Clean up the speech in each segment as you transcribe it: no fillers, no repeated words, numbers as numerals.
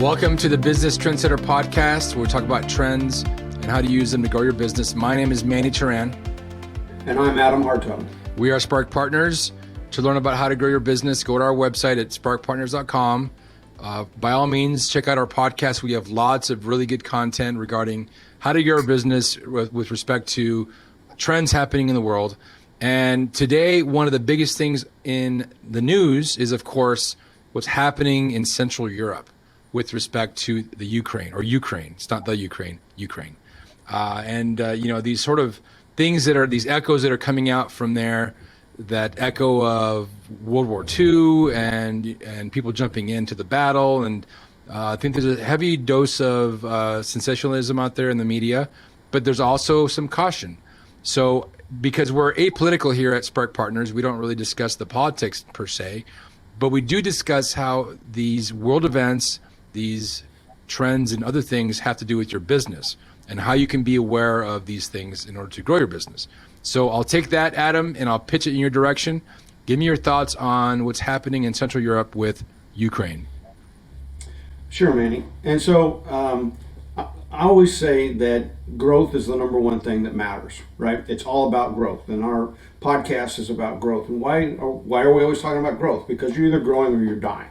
Welcome to the Business Trendsetter podcast, where we talk about trends and how to use them to grow your business. My name is Manny Turan. And I'm Adam Hartung. We are Spark Partners. To learn about how to grow your business, go to our website at sparkpartners.com. By all means, check out our podcast. We have lots of really good content regarding how to grow your business with respect to trends happening in the world. And today, one of the biggest things in the news is, of course, what's happening in Central Europe with respect to the Ukraine. It's not the Ukraine. These sort of things that are these echoes that are coming out from there, that echo of World War II and people jumping into the battle. And I think there's a heavy dose of sensationalism out there in the media, but there's also some caution. So because we're apolitical here at Spark Partners, we don't really discuss the politics per se, but we do discuss how these world events, these trends and other things have to do with your business and how you can be aware of these things in order to grow your business. So I'll take that, Adam, and I'll pitch it in your direction. Give me your thoughts on what's happening in Central Europe with Ukraine. Sure, Manny. And so I always say that growth is the number one thing that matters, right? It's all about growth. And our podcast is about growth. And why are we always talking about growth? Because you're either growing or you're dying.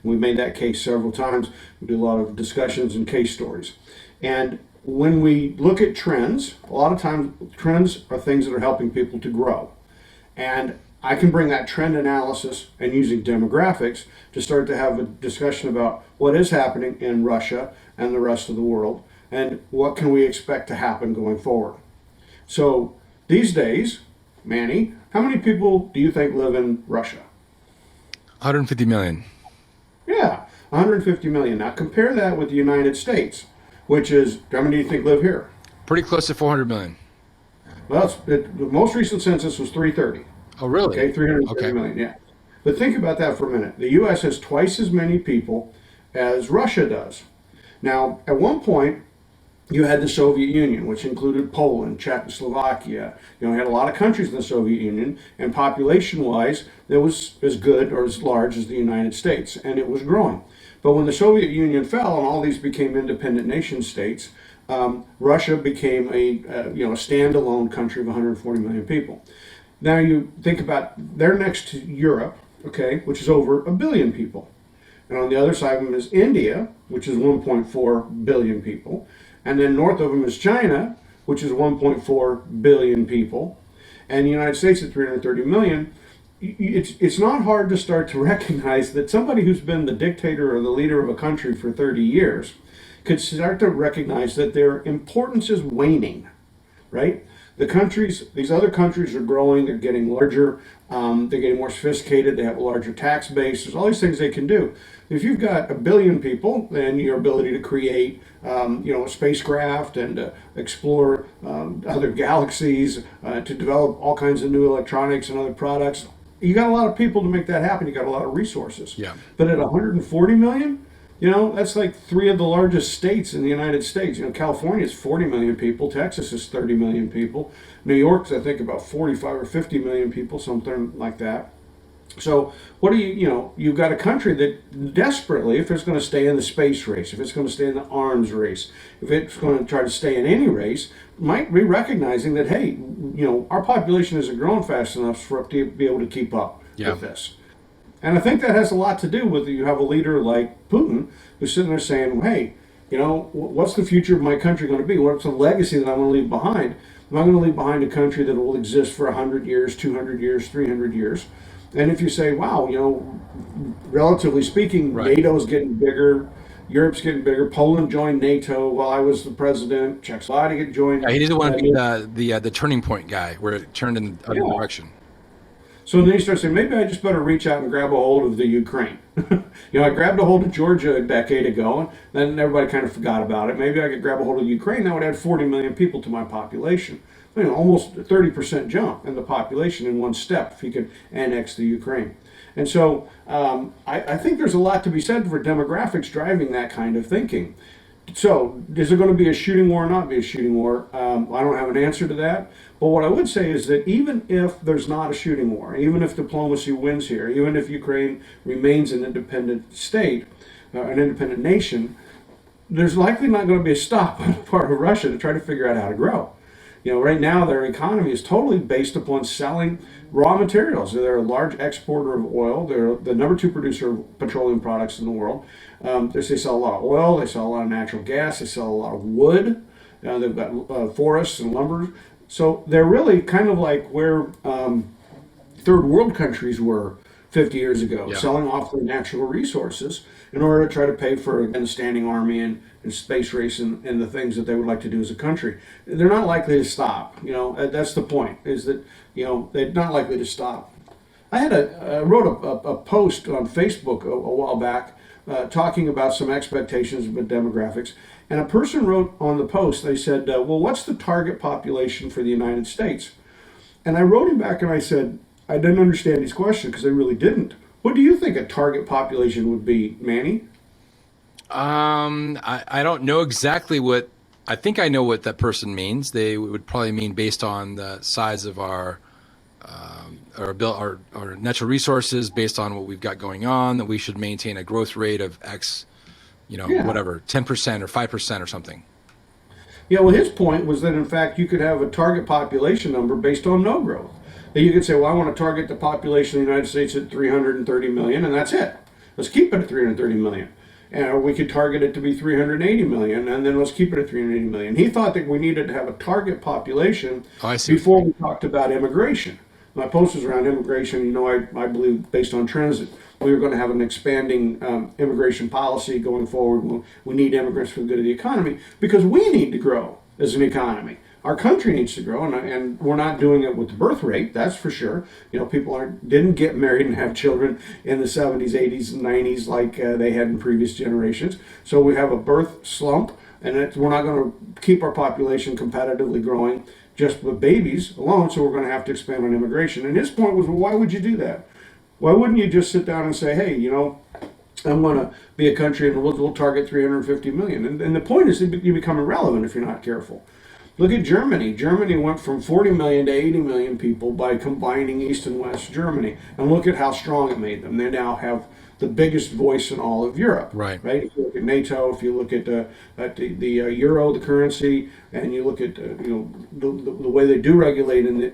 We've made that case several times. We do a lot of discussions and case stories. And when we look at trends, a lot of times trends are things that are helping people to grow. And I can bring that trend analysis and using demographics to start to have a discussion about what is happening in Russia and the rest of the world and what can we expect to happen going forward. So these days, Manny, how many people do you think live in Russia? 150 million. Yeah, 150 million. Now compare that with the United States, which is, how many do you think live here? Pretty close to 400 million. Well, the most recent census was 330. Oh, really? Okay, 330 million, yeah. But think about that for a minute. The U.S. has twice as many people as Russia does. Now, at one point, you had the Soviet Union, which included Poland, Czechoslovakia. You had a lot of countries in the Soviet Union, and population-wise, it was as good or as large as the United States, and it was growing. But when the Soviet Union fell and all these became independent nation states, Russia became a standalone country of 140 million people. Now you think about, they're next to Europe, okay, which is over 1 billion people. And on the other side of them is India, which is 1.4 billion people. And then north of them is China, which is 1.4 billion people. And the United States at 330 million. It's not hard to start to recognize that somebody who's been the dictator or the leader of a country for 30 years could start to recognize that their importance is waning, right? These other countries are growing, they're getting larger, they're getting more sophisticated, they have a larger tax base, there's all these things they can do. If you've got 1 billion people, then your ability to create a spacecraft and to explore other galaxies, to develop all kinds of new electronics and other products, you got a lot of people to make that happen, you got a lot of resources. Yeah. But at 140 million, that's like 3 of the largest states in the United States. California is 40 million people. Texas is 30 million people. New York's, I think, about 45 or 50 million people, something like that. So what do you've got a country that desperately, if it's going to stay in the space race, if it's going to stay in the arms race, if it's going to try to stay in any race, might be recognizing that, hey, our population isn't growing fast enough for it to be able to keep up with this. And I think that has a lot to do with, you have a leader like Putin who's sitting there saying, hey, what's the future of my country going to be? What's the legacy that I'm going to leave behind? Am I going to leave behind a country that will exist for 100 years, 200 years, 300 years? And if you say, wow, relatively speaking, right, NATO's getting bigger, Europe's getting bigger, Poland joined NATO while I was the president, Czechoslovakia joined. Yeah, he didn't want to be the turning point guy where it turned in the other direction. So then you start saying, maybe I just better reach out and grab a hold of the Ukraine. I grabbed a hold of Georgia a decade ago, and then everybody kind of forgot about it. Maybe I could grab a hold of Ukraine. That would add 40 million people to my population. Almost a 30% jump in the population in one step if you could annex the Ukraine. And so I think there's a lot to be said for demographics driving that kind of thinking. So is there going to be a shooting war or not be a shooting war? I don't have an answer to that. But what I would say is that even if there's not a shooting war, even if diplomacy wins here, even if Ukraine remains an independent state, an independent nation, there's likely not going to be a stop on the part of Russia to try to figure out how to grow. Right now their economy is totally based upon selling raw materials. They're a large exporter of oil. They're the number two producer of petroleum products in the world. They sell a lot of oil. They sell a lot of natural gas. They sell a lot of wood. They've got forests and lumber. So they're really kind of like where third world countries were 50 years ago, Yeah. selling off their natural resources in order to try to pay for a standing army and space race and the things that they would like to do as a country. They're not likely to stop. That's the point, is that, they're not likely to stop. I wrote a post on Facebook a while back talking about some expectations with demographics. And a person wrote on the post, they said, well, what's the target population for the United States? And I wrote him back and I said, I didn't understand his question because I really didn't. What do you think a target population would be, Manny? I don't know exactly what, I think I know what that person means. They would probably mean based on the size of our natural resources, based on what we've got going on, that we should maintain a growth rate of X, Yeah. whatever, 10% or 5% or something. Yeah, well, his point was that in fact you could have a target population number based on no growth. That you could say, well, I want to target the population of the United States at 330 million, and that's it. Let's keep it at 330 million. And we could target it to be 380 million, and then let's keep it at 380 million. He thought that we needed to have a target population Oh, I see. before we talked about immigration. My post was around immigration. I believe based on trends that we were going to have an expanding immigration policy going forward. We need immigrants for the good of the economy because we need to grow as an economy. Our country needs to grow, and we're not doing it with the birth rate, that's for sure. People didn't get married and have children in the 70s, 80s, and 90s like they had in previous generations. So we have a birth slump, and we're not going to keep our population competitively growing just with babies alone, so we're going to have to expand on immigration. And his point was, well, why would you do that? Why wouldn't you just sit down and say, hey, I'm going to be a country and we'll target 350 million? And the point is you become irrelevant if you're not careful. Look at Germany. Germany went from 40 million to 80 million people by combining East and West Germany. And look at how strong it made them. They now have the biggest voice in all of Europe. Right. If you look at NATO, if you look at the euro, the currency, and you look at the way they do regulate in the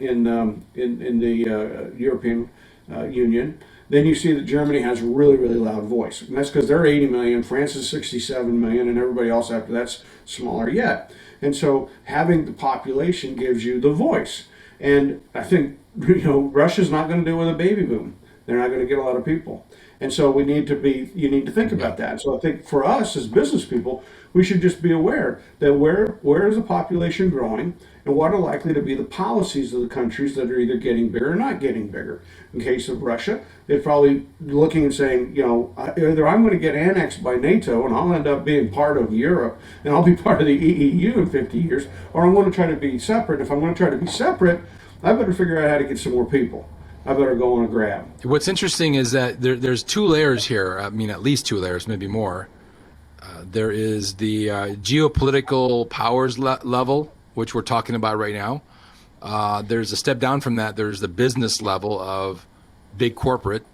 European Union, then you see that Germany has a really, really loud voice. And that's because they're 80 million, France is 67 million, and everybody else after that's smaller yet. And so having the population gives you the voice. And I think, Russia's not going to do it with a baby boom. They're not going to get a lot of people. And so you need to think about that. So I think for us as business people, we should just be aware that where is the population growing and what are likely to be the policies of the countries that are either getting bigger or not getting bigger. In case of Russia, they're probably looking and saying, either I'm going to get annexed by NATO and I'll end up being part of Europe and I'll be part of the EU in 50 years, or I'm going to try to be separate. If I'm going to try to be separate, I better figure out how to get some more people. I better go on a grab. What's interesting is that there's two layers here. I mean, at least two layers, maybe more. There is the geopolitical powers level, which we're talking about right now. There's a step down from that. There's the business level of big corporate,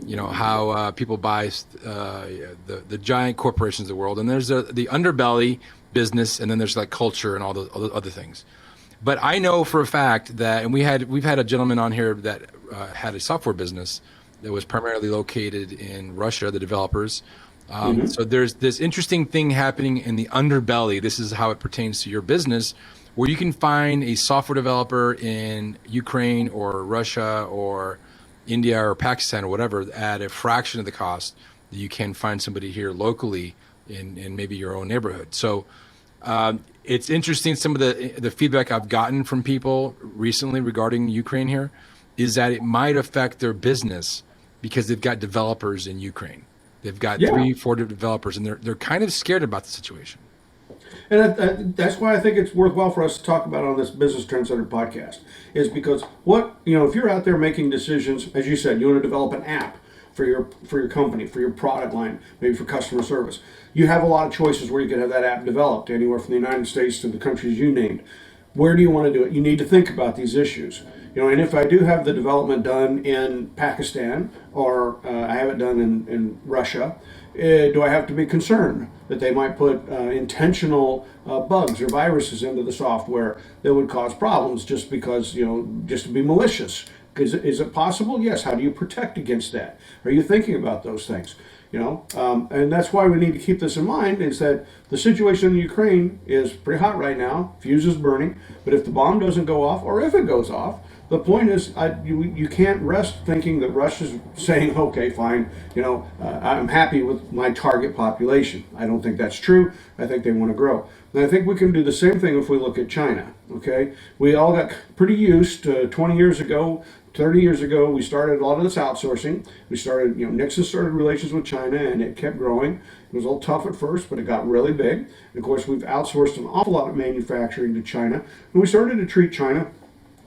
how people buy the giant corporations of the world. And there's the underbelly business, and then there's like culture and all the other things. But I know for a fact that, and we've had a gentleman on here that had a software business that was primarily located in Russia, the developers. So there's this interesting thing happening in the underbelly. This is how it pertains to your business, where you can find a software developer in Ukraine or Russia or India or Pakistan or whatever at a fraction of the cost that you can find somebody here locally in maybe your own neighborhood. So it's interesting. Some of the feedback I've gotten from people recently regarding Ukraine here is that it might affect their business because they've got developers in Ukraine. They've got 3-4 developers, and they're kind of scared about the situation. And that's why I think it's worthwhile for us to talk about on this Business Trendsetter podcast, is because if you're out there making decisions, as you said, you want to develop an app for your company, for your product line, maybe for customer service. You have a lot of choices where you can have that app developed, anywhere from the United States to the countries you named. Where do you want to do it? You need to think about these issues. And if I do have the development done in Pakistan or I have it done in Russia, do I have to be concerned that they might put intentional bugs or viruses into the software that would cause problems just because, just to be malicious? Is it possible? Yes. How do you protect against that? Are you thinking about those things? And that's why we need to keep this in mind, is that the situation in Ukraine is pretty hot right now. Fuse is burning. But if the bomb doesn't go off, or if it goes off, the point is, you can't rest thinking that Russia's saying, okay, fine, I'm happy with my target population. I don't think that's true. I think they want to grow. And I think we can do the same thing if we look at China, okay? We all got pretty used to 20 years ago, 30 years ago, we started a lot of this outsourcing. We started, Nixon started relations with China, and it kept growing. It was a little tough at first, but it got really big. And of course, we've outsourced an awful lot of manufacturing to China. And we started to treat China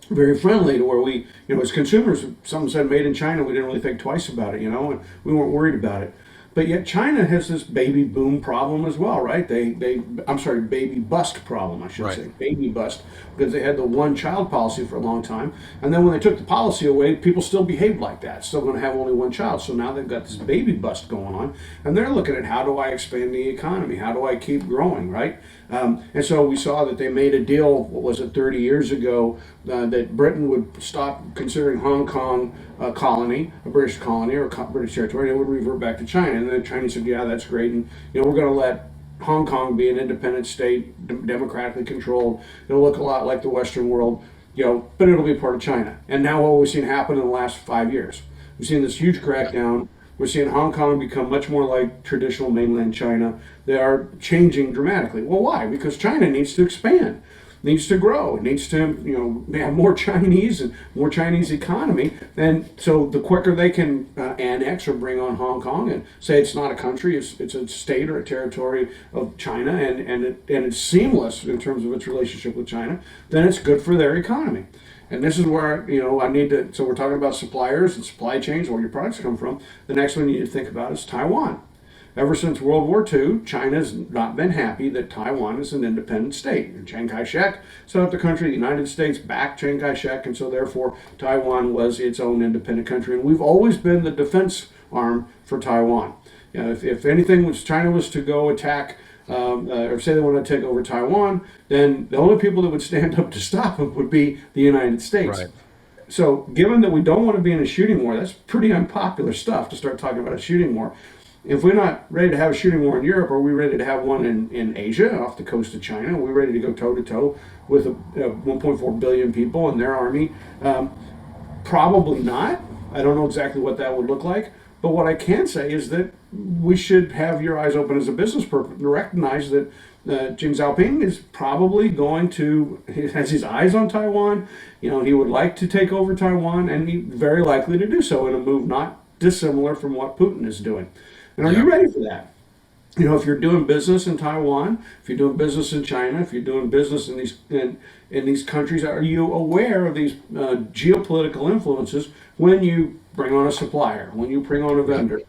very friendly, to where we, as consumers, if someone said made in China, we didn't really think twice about it, and we weren't worried about it. But yet China has this baby boom problem as well, right? I'm sorry, baby bust problem, I should Right. say, baby bust, because they had the one child policy for a long time. And then when they took the policy away, people still behaved like that, still going to have only one child. So now they've got this baby bust going on, and they're looking at, how do I expand the economy? How do I keep growing, right? And so we saw that they made a deal, what was it, 30 years ago, that Britain would stop considering Hong Kong a colony, a British colony or British territory, and it would revert back to China. And the Chinese said, yeah, that's great. And, we're going to let Hong Kong be an independent state, democratically controlled. It'll look a lot like the Western world, but it'll be part of China. And now what we've seen happen in the last 5 years, we've seen this huge crackdown. We're seeing Hong Kong become much more like traditional mainland China. They are changing dramatically. Well, why? Because China needs to expand, needs to grow, it needs to have more Chinese and more Chinese economy. And so the quicker they can annex or bring on Hong Kong and say it's not a country, it's a state or a territory of China, and it's seamless in terms of its relationship with China, then it's good for their economy. And this is where, I need to, so we're talking about suppliers and supply chains, where your products come from. The next one you need to think about is Taiwan. Ever since World War II, China's not been happy that Taiwan is an independent state. And Chiang Kai-shek set up the country, the United States backed Chiang Kai-shek, and so therefore Taiwan was its own independent country. And we've always been the defense arm for Taiwan. If anything, China was to go attack or say they want to take over Taiwan, then the only people that would stand up to stop them would be the United States. Right. So, given that we don't want to be in a shooting war, that's pretty unpopular stuff to start talking about a shooting war. If we're not ready to have a shooting war in Europe, are we ready to have one in Asia, off the coast of China? Are we ready to go toe to toe with 1.4 billion people and their army? Probably not. I don't know exactly what that would look like. But what I can say is that we should have your eyes open as a business person to recognize that Xi Jinping is probably going to, he has his eyes on Taiwan. He would like to take over Taiwan, and he's very likely to do so in a move not dissimilar from what Putin is doing. And are Yeah. you ready for that? If you're doing business in Taiwan, if you're doing business in China, if you're doing business in these countries, are you aware of these geopolitical influences when you bring on a supplier, when you bring on a vendor?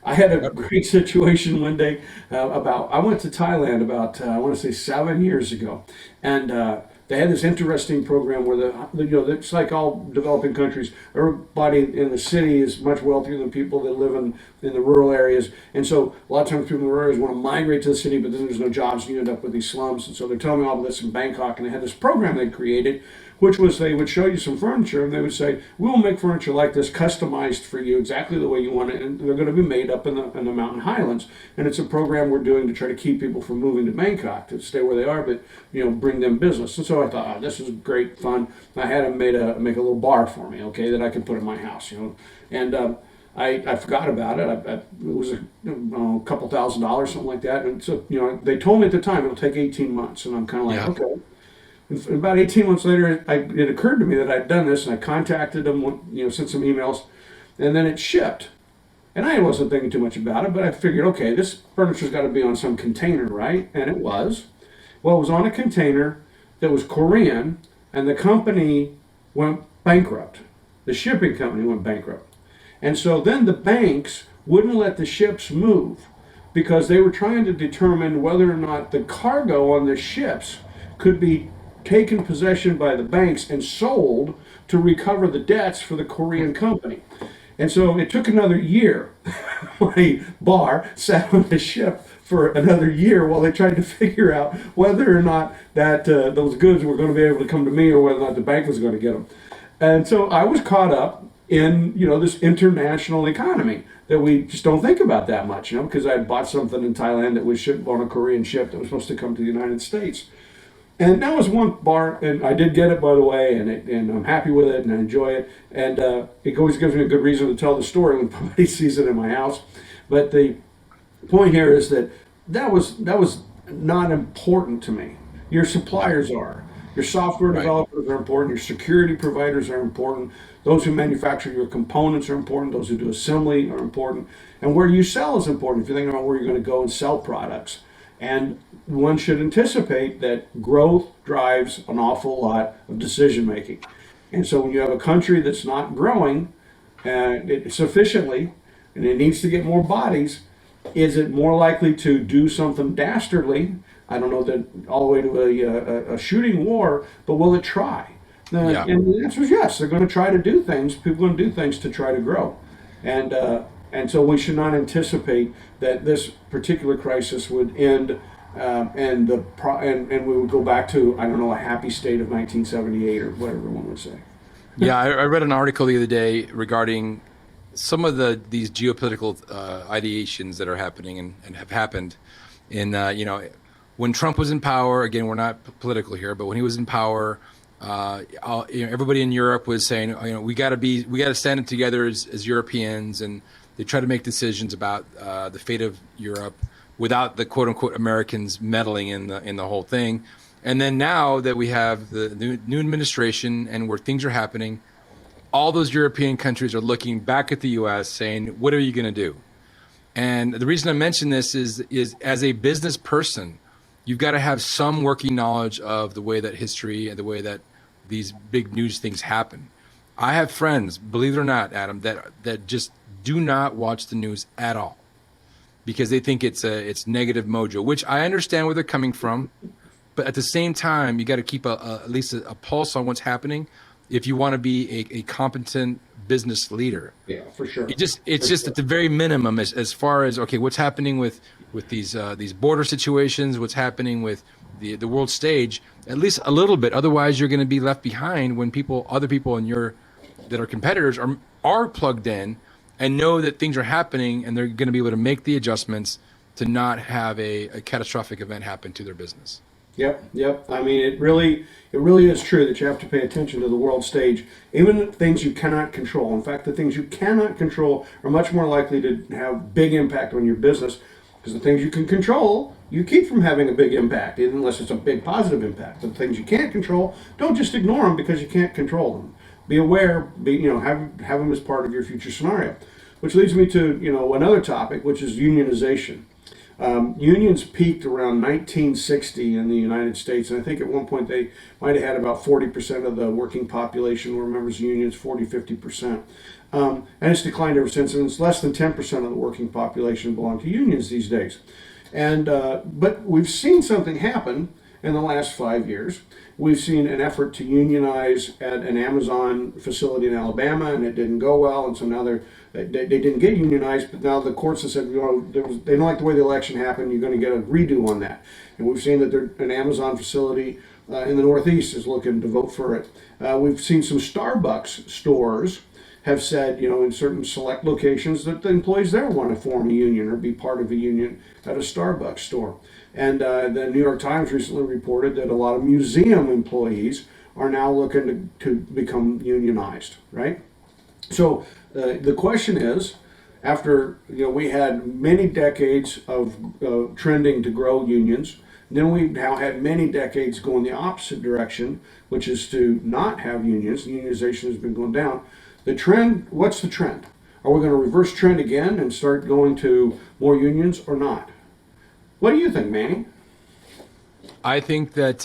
I had a great situation one day I went to Thailand about, I want to say 7 years ago. And they had this interesting program where it's like all developing countries. Everybody in the city is much wealthier than people that live in the rural areas. And so a lot of times people in the rural areas want to migrate to the city, but then there's no jobs and you end up with these slums. And so they're telling me all of this in Bangkok, and they had this program they created, which was they would show you some furniture and they would say, we will make furniture like this, customized for you exactly the way you want it. And they're going to be made up in the mountain highlands. And it's a program we're doing to try to keep people from moving to Bangkok, to stay where they are, but bring them business. And so I thought, this is great fun. I had them make a little bar for me, okay, that I could put in my house, And I forgot about it. It was a couple $1,000s, something like that. And so, they told me at the time it'll take 18 months. And I'm kind of like, Yeah. okay. And about 18 months later, it occurred to me that I'd done this, and I contacted them, sent some emails, and then it shipped. And I wasn't thinking too much about it, but I figured, okay, this furniture's got to be on some container, right? And it was. Well, it was on a container that was Korean, and the company went bankrupt. The shipping company went bankrupt. And so then the banks wouldn't let the ships move because they were trying to determine whether or not the cargo on the ships could be taken possession by the banks and sold to recover the debts for the Korean company. And so it took another year. My bar sat on the ship for another year while they tried to figure out whether or not that those goods were going to be able to come to me or whether or not the bank was going to get them. And so I was caught up in this international economy that we just don't think about that much, because I had bought something in Thailand that was shipped on a Korean ship that was supposed to come to the United States. And that was one bar, and I did get it, by the way, and I'm happy with it, and I enjoy it. And it always gives me a good reason to tell the story when somebody sees it in my house. But the point here is that was not important to me. Your suppliers are. Your software Right. developers are important. Your security providers are important. Those who manufacture your components are important. Those who do assembly are important. And where you sell is important. If you think about where you're going to go and sell products. And one should anticipate that growth drives an awful lot of decision making. And so when you have a country that's not growing sufficiently and it needs to get more bodies, is it more likely to do something dastardly? I don't know that all the way to a shooting war, but will it try? Yeah. And the answer is yes. They're going to try to do things. People are going to do things to try to grow, and and so we should not anticipate that this particular crisis would end, and we would go back to, I don't know, a happy state of 1978 or whatever one would say. Yeah, I read an article the other day regarding some of these geopolitical ideations that are happening and have happened in when Trump was in power. Again, we're not political here, but when he was in power, everybody in Europe was saying, we got to stand it together as Europeans, and they try to make decisions about the fate of Europe without the quote unquote Americans meddling in the whole thing. And then now that we have the new administration and where things are happening, all those European countries are looking back at the U.S. saying, what are you going to do? And the reason I mention this is as a business person, you've got to have some working knowledge of the way that history and the way that these big news things happen. I have friends, believe it or not, Adam, that just do not watch the news at all because they think it's negative mojo, which I understand where they're coming from. But at the same time, you got to keep at least a pulse on what's happening if you want to be a competent business leader. Yeah, for sure. It's just at the very minimum as far as, okay, what's happening with these border situations, what's happening with the world stage, at least a little bit. Otherwise, you're going to be left behind when other people that are competitors are plugged in and know that things are happening, and they're going to be able to make the adjustments to not have a catastrophic event happen to their business. Yep. I mean, it really is true that you have to pay attention to the world stage, even the things you cannot control. In fact, the things you cannot control are much more likely to have big impact on your business, because the things you can control, you keep from having a big impact, unless it's a big positive impact. But the things you can't control, don't just ignore them because you can't control them. Be aware, have them as part of your future scenario. Which leads me to another topic, which is unionization. Unions peaked around 1960 in the United States, and I think at one point they might have had about 40% of the working population were members of unions, 40-50%. And it's declined ever since, and it's less than 10% of the working population belong to unions these days. And but we've seen something happen in the last 5 years. We've seen an effort to unionize at an Amazon facility in Alabama, and it didn't go well, and so now they didn't get unionized, but now the courts have said, they don't like the way the election happened, you're going to get a redo on that. And we've seen that an Amazon facility in the Northeast is looking to vote for it. We've seen some Starbucks stores have said, in certain select locations that the employees there want to form a union or be part of a union at a Starbucks store. And the New York Times recently reported that a lot of museum employees are now looking to become unionized, right? So the question is, after we had many decades of trending to grow unions, then we've now had many decades going the opposite direction, which is to not have unions. Unionization has been going down. The trend, what's the trend? Are we going to reverse trend again and start going to more unions or not? What do you think, Manny? I think that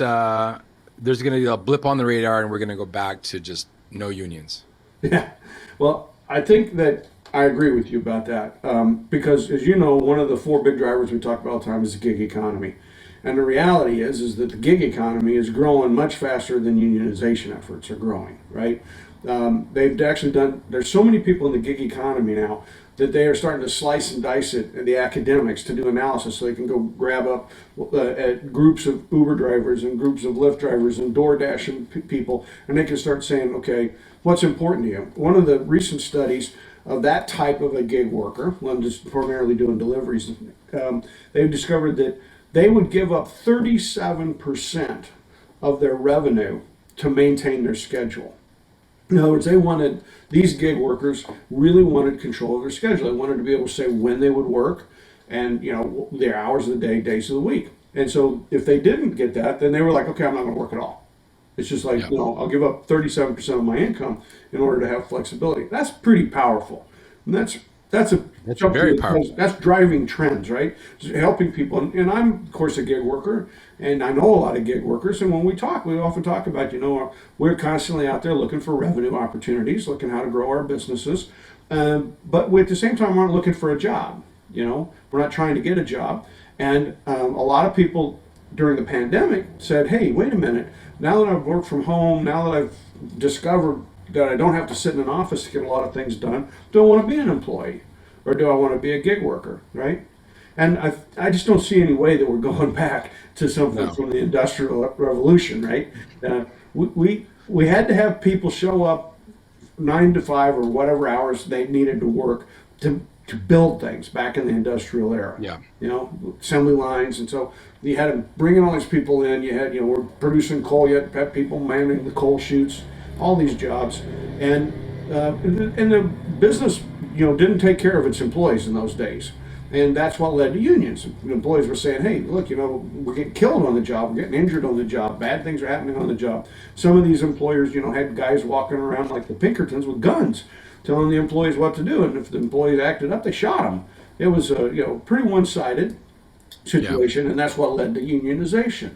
there's going to be a blip on the radar, and we're going to go back to just no unions. Yeah. Well, I think that I agree with you about that because, as you know, one of the four big drivers we talk about all the time is the gig economy. And the reality is that the gig economy is growing much faster than unionization efforts are growing, right? They've actually done, there's so many people in the gig economy now that they are starting to slice and dice it, the academics, to do analysis so they can go grab up groups of Uber drivers and groups of Lyft drivers and DoorDash and people, and they can start saying, okay, what's important to you? One of the recent studies of that type of a gig worker, one just primarily doing deliveries, they've discovered that they would give up 37% of their revenue to maintain their schedule. In other words, these gig workers really wanted control of their schedule. They wanted to be able to say when they would work and, their hours of the day, days of the week. And so if they didn't get that, then they were like, okay, I'm not going to work at all. It's just like, Yeah. I'll give up 37% of my income in order to have flexibility. That's pretty powerful. And that's That's very powerful. that's driving trends, right? Just helping people. And I'm, of course, a gig worker, and I know a lot of gig workers. And when we talk, we often talk about, we're constantly out there looking for revenue opportunities, looking how to grow our businesses. But we, at the same time, aren't looking for a job. We're not trying to get a job. And a lot of people during the pandemic said, hey, wait a minute. Now that I've worked from home, now that I've discovered that I don't have to sit in an office to get a lot of things done, do I want to be an employee? Or do I want to be a gig worker, right? And I just don't see any way that we're going back to something No. from the Industrial Revolution, right? We had to have people show up 9 to 5 or whatever hours they needed to work to build things back in the industrial era. Yeah. Assembly lines, and so you had to bring in all these people in. You had, we're producing coal. You had to have people manning the coal chutes, all these jobs, and the business, didn't take care of its employees in those days. And that's what led to unions. The employees were saying, hey, look, we're getting killed on the job, we're getting injured on the job, bad things are happening on the job. Some of these employers, had guys walking around like the Pinkertons with guns, telling the employees what to do. And if the employees acted up, they shot them. It was a pretty one-sided situation, and that's what led to unionization.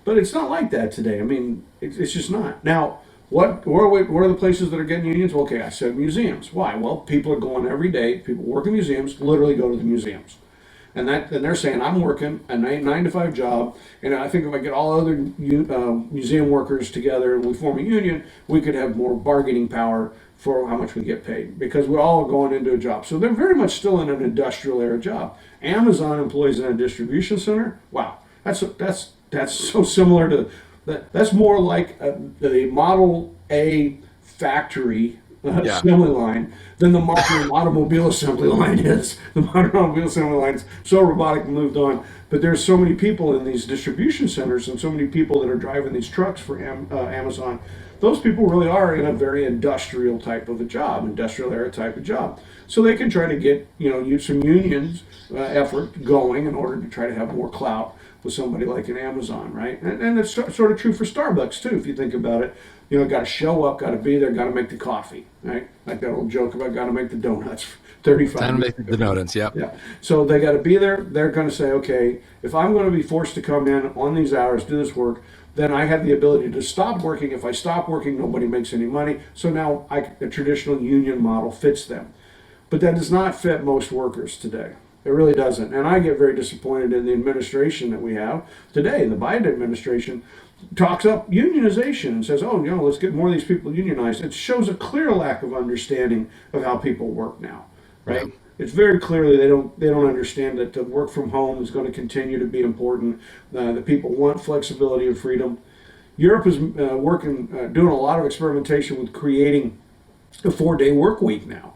But it's not like that today. I mean, it's just not. Now, what are the places that are getting unions? Well, okay, I said museums. Why? Well, people are going every day. People work in museums, literally go to the museums. And they're saying, I'm working a 9 to 5 job, and I think if I get all other museum workers together and we form a union, we could have more bargaining power for how much we get paid, because we're all going into a job. So they're very much still in an industrial era job. Amazon employs in a distribution center. Wow, that's so similar to that. That's more like the Model A factory Yeah. assembly line than the modern automobile assembly line is. The modern automobile assembly line is so robotic and moved on. But there's so many people in these distribution centers and so many people that are driving these trucks for Amazon. Those people really are in a very industrial type of a job, industrial era type of job. So they can try to get some unions effort going in order to try to have more clout with somebody like an Amazon, right? And it's sort of true for Starbucks too, if you think about it. Got to show up, got to be there, got to make the coffee, right? Like that old joke about got to make the donuts. 35 Time to minutes. make the donuts. Yep. Yeah. So they got to be there. They're going to say, okay, if I'm going to be forced to come in on these hours, do this work, then I have the ability to stop working. If I stop working, nobody makes any money. So now the traditional union model fits them. But that does not fit most workers today. It really doesn't. And I get very disappointed in the administration that we have today. The Biden administration talks up unionization and says, oh, let's get more of these people unionized. It shows a clear lack of understanding of how people work now, right? Yeah. It's very clearly they don't understand that the work from home is going to continue to be important. That people want flexibility and freedom. Europe is doing a lot of experimentation with creating a 4-day work week now.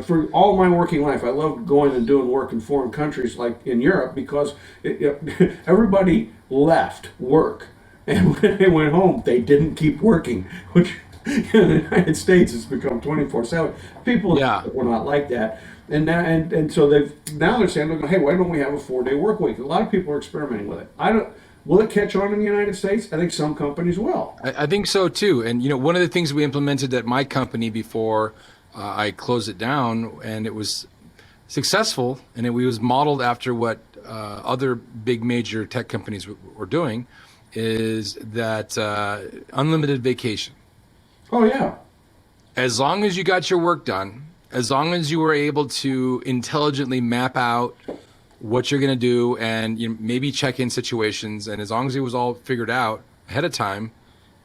For all my working life, I loved going and doing work in foreign countries like in Europe, because everybody left work, and when they went home, they didn't keep working, which in the United States has become 24/7. People Yeah. were not like that. And so they're saying, hey, why don't we have a 4-day work week? A lot of people are experimenting with it. Will it catch on in the United States? I think some companies will. I think so too. And one of the things we implemented at my company before I closed it down, and it was successful, and it was modeled after what other big major tech companies were doing, is that unlimited vacation. Oh yeah. As long as you got your work done, as long as you were able to intelligently map out what you're going to do, and maybe check in situations. And as long as it was all figured out ahead of time,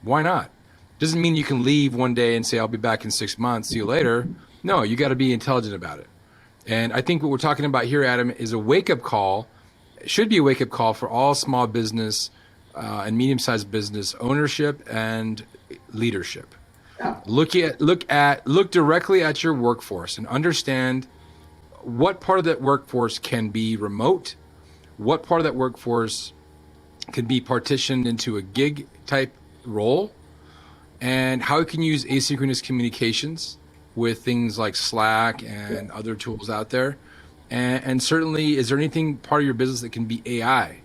why not? Doesn't mean you can leave one day and say, I'll be back in 6 months, see you later. No, you got to be intelligent about it. And I think what we're talking about here, Adam, is a wake up call. It should be a wake up call for all small business and medium sized business ownership and leadership. Yeah. Look directly at your workforce and understand what part of that workforce can be remote, what part of that workforce can be partitioned into a gig type role, and how you can use asynchronous communications with things like Slack and other tools out there. And certainly, is there anything part of your business that can be AI?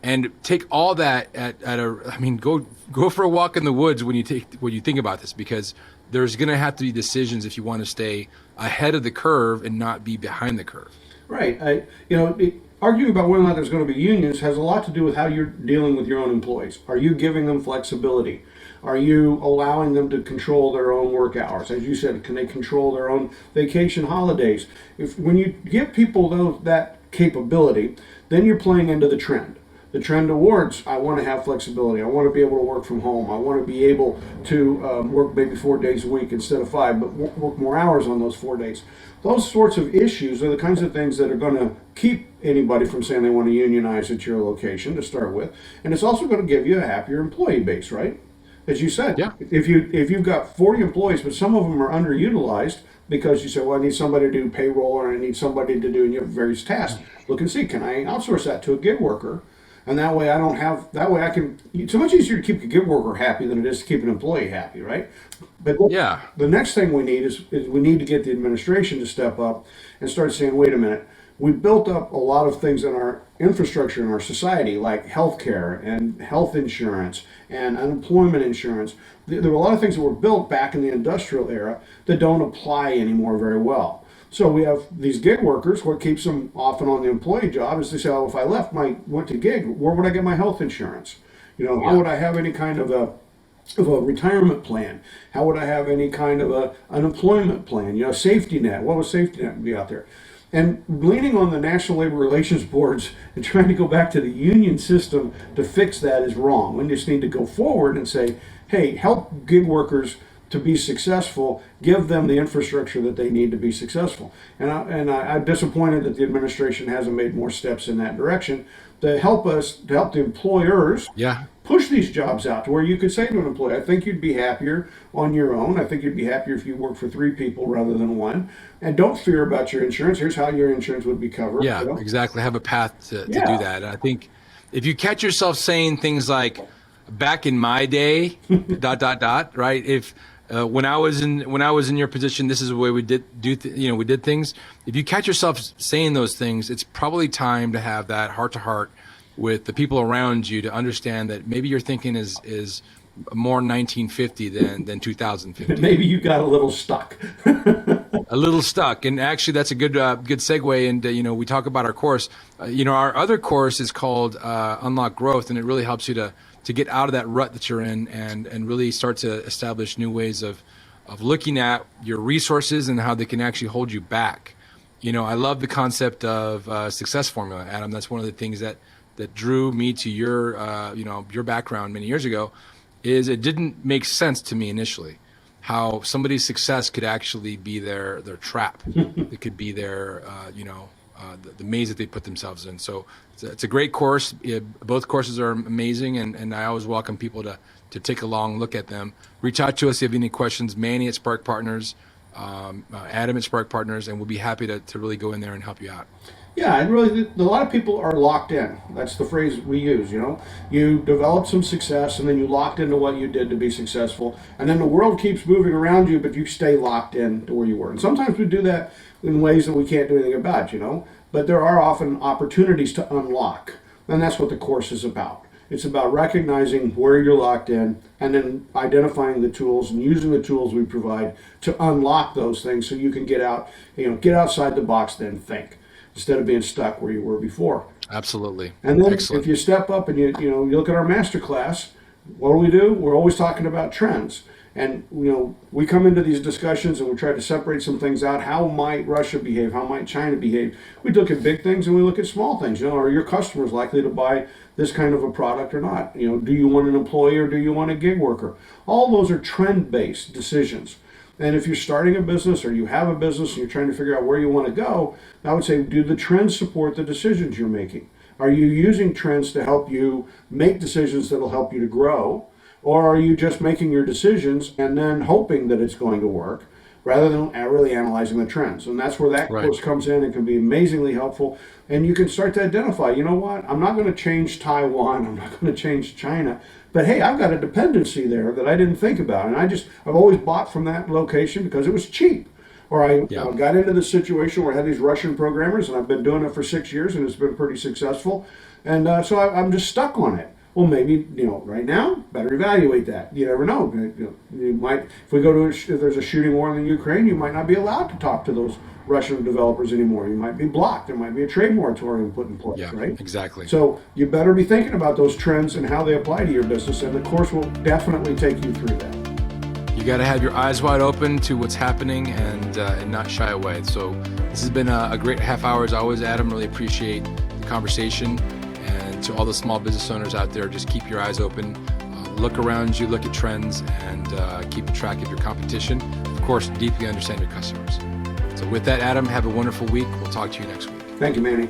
And take all that I mean, go for a walk in the woods when you think about this, because there's going to have to be decisions if you want to stay ahead of the curve and not be behind the curve. Right. Arguing about whether or not there's going to be unions has a lot to do with how you're dealing with your own employees. Are you giving them flexibility? Are you allowing them to control their own work hours? As you said, can they control their own vacation holidays? When you give people that capability, then you're playing into the trend. The trend towards, I want to have flexibility. I want to be able to work from home. I want to be able to work maybe 4 days a week instead of 5, but work more hours on those 4 days. Those sorts of issues are the kinds of things that are going to keep anybody from saying they want to unionize at your location to start with. And it's also going to give you a happier employee base, right? As you said, Yeah. if you've got 40 employees, but some of them are underutilized because you say, well, I need somebody to do payroll, or I need somebody to do, and you have various tasks. Look and see, can I outsource that to a gig worker? And that way I can, it's so much easier to keep a gig worker happy than it is to keep an employee happy, right? But Yeah. the next thing we need is we need to get the administration to step up and start saying, wait a minute, we built up a lot of things in our infrastructure in our society, like healthcare and health insurance and unemployment insurance. There were a lot of things that were built back in the industrial era that don't apply anymore very well. So we have these gig workers. What keeps them often on the employee job is they say, "Oh, if I went to gig, where would I get my health insurance? How Yeah. would I have any kind of a retirement plan? How would I have any kind of a unemployment plan? Safety net. What would safety net be out there?" And leaning on the National Labor Relations Boards and trying to go back to the union system to fix that is wrong. We just need to go forward and say, "Hey, help gig workers to be successful, give them the infrastructure that they need to be successful." I'm disappointed that the administration hasn't made more steps in that direction to help the employers Yeah. push these jobs out to where you could say to an employee, I think you'd be happier on your own. I think you'd be happier if you work for 3 people rather than 1. And don't fear about your insurance. Here's how your insurance would be covered. Yeah, exactly. Have a path to do Yeah. that. And I think if you catch yourself saying things like, back in my day, dot, dot, dot, right? If when I was in your position, this is the way we did things. If you catch yourself saying those things, it's probably time to have that heart to heart with the people around you to understand that maybe your thinking is more 1950 than 2050. Maybe you got a little stuck. A little stuck. And actually, that's a good segue. And we talk about our course. Our other course is called Unlock Growth, and it really helps you to get out of that rut that you're in and really start to establish new ways of looking at your resources and how they can actually hold you back. I love the concept of success formula, Adam. That's one of the things that drew me to your background many years ago. Is it didn't make sense to me initially how somebody's success could actually be their trap. It could be their the maze that they put themselves in. So it's a great course. Both courses are amazing, and I always welcome people to take a long look at them. Reach out to us if you have any questions. Manny at Spark Partners, Adam at Spark Partners, and we'll be happy to really go in there and help you out. Yeah, and really, a lot of people are locked in. That's the phrase we use. You develop some success, and then you locked into what you did to be successful, and then the world keeps moving around you, but you stay locked in to where you were. And sometimes we do that in ways that we can't do anything about. But there are often opportunities to unlock, and that's what the course is about. It's about recognizing where you're locked in, and then identifying the tools and using the tools we provide to unlock those things, so you can get outside the box, then think, instead of being stuck where you were before. Absolutely. And then Excellent. if you step up and you look at our master class, what do? We're always talking about trends. And we come into these discussions and we try to separate some things out. How might Russia behave? How might China behave? We look at big things and we look at small things. Are your customers likely to buy this kind of a product or not? Do you want an employee or do you want a gig worker? All those are trend-based decisions. And if you're starting a business or you have a business and you're trying to figure out where you want to go, I would say, do the trends support the decisions you're making? Are you using trends to help you make decisions that'll help you to grow? Or are you just making your decisions and then hoping that it's going to work rather than really analyzing the trends? And that's where that course comes in and can be amazingly helpful. And you can start to identify, I'm not going to change Taiwan, I'm not going to change China, but hey, I've got a dependency there that I didn't think about. And I've always bought from that location because it was cheap. Or I got into this situation where I had these Russian programmers and I've been doing it for 6 years and it's been pretty successful. And so I'm just stuck on it. Well, maybe, right now, better evaluate that. You never know. You might, if we go to, if there's a shooting war in the Ukraine, you might not be allowed to talk to those Russian developers anymore. You might be blocked. There might be a trade moratorium put in place, right? Exactly. So you better be thinking about those trends and how they apply to your business, and the course will definitely take you through that. You got to have your eyes wide open to what's happening and not shy away. So this has been a great half hour as always, Adam. Really appreciate the conversation. And to all the small business owners out there, just keep your eyes open, look around you, look at trends, and keep track of your competition. Of course, deeply understand your customers. So with that, Adam, have a wonderful week. We'll talk to you next week. Thank you, Manny.